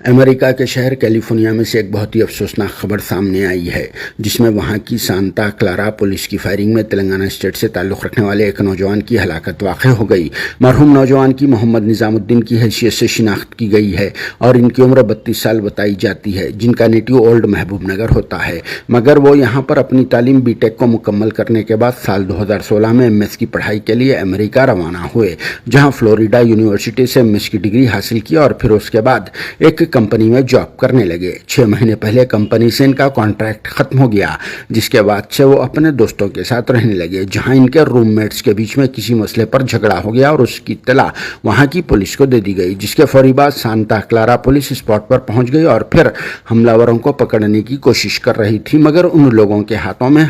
امریکہ کے شہر کیلیفورنیا میں سے ایک بہت ہی افسوسناک خبر سامنے آئی ہے، جس میں وہاں کی سانتا کلارا پولیس کی فائرنگ میں تلنگانہ اسٹیٹ سے تعلق رکھنے والے ایک نوجوان کی ہلاکت واقع ہو گئی۔ مرحوم نوجوان کی محمد نظام الدین کی حیثیت سے شناخت کی گئی ہے اور ان کی عمر 32 سال بتائی جاتی ہے، جن کا نیٹو اولڈ محبوب نگر ہوتا ہے، مگر وہ یہاں پر اپنی تعلیم بی ٹیک کو مکمل کرنے کے بعد سال 2016 میں ایم ایس کی پڑھائی کے لیے امریکہ روانہ ہوئے، جہاں فلوریڈا یونیورسٹی سے ایم ایس کی ڈگری حاصل کی اور پھر اس کے بعد ایک کمپنی میں جاب کرنے لگے۔ 6 مہینے پہلے کمپنی سے ان کا کانٹریکٹ ختم ہو گیا، جس کے بعد سے وہ اپنے دوستوں کے ساتھ رہنے لگے، جہاں ان کے روم میٹس کے بیچ میں کسی مسئلے پر جھگڑا ہو گیا اور اس کی اطلاع وہاں کی پولیس کو دے دی گئی، جس کے فوری بعد سانتا کلارا پولیس اسپاٹ پر پہنچ گئی اور پھر حملہ وروں کو پکڑنے کی کوشش کر رہی تھی، مگر ان لوگوں کے ہاتھوں میں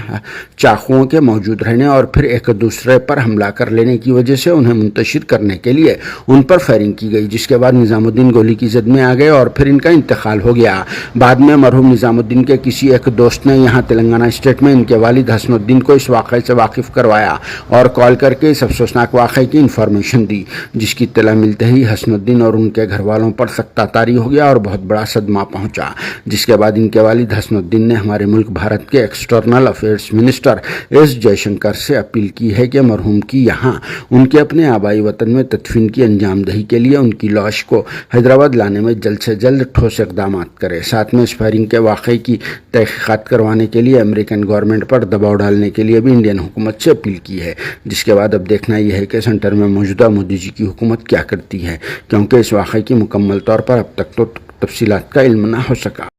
چاقوؤں کے موجود رہنے اور پھر ایک دوسرے پر حملہ کر لینے کی وجہ سے انہیں منتشر کرنے کے لیے ان پر فائرنگ کی گئی، جس کے بعد نظام الدین گولی کی زد میں آ گئے اور پھر ان کا انتقال ہو گیا۔ بعد میں مرحوم نظام الدین کے کسی ایک دوست نے یہاں تلنگانہ اسٹیٹ میں ان کے والد حسن الدین کو اس واقعے سے واقف کروایا اور کال کر کے اس افسوسناک واقعے کی انفارمیشن دی، جس کی اطلاع ملتے ہی حسن الدین اور ان کے گھر والوں پر سختہ طاری ہو گیا اور بہت بڑا صدمہ پہنچا، جس کے بعد ان کے والد حسن الدین نے ہمارے ملک بھارت کے external affairs minister S J Shankar سے اپیل کی ہے کہ مرحوم کی یہاں ان کے اپنے آبائی وطن میں تدفین کی انجام دہی کے لیے ان کی لاش کو حیدرآباد لانے میں جلد سے جلد ٹھوس اقدامات کرے۔ ساتھ میں اس فائرنگ کے واقعے کی تحقیقات کروانے کے لیے امریکن گورنمنٹ پر دباؤ ڈالنے کے لیے بھی انڈین حکومت سے اپیل کی ہے، جس کے بعد اب دیکھنا یہ ہے کہ سینٹر میں موجودہ مودی جی کی حکومت کیا کرتی ہے، کیونکہ اس واقعے کی مکمل طور پر اب تک تو تفصیلات کا علم نہ ہو سکا۔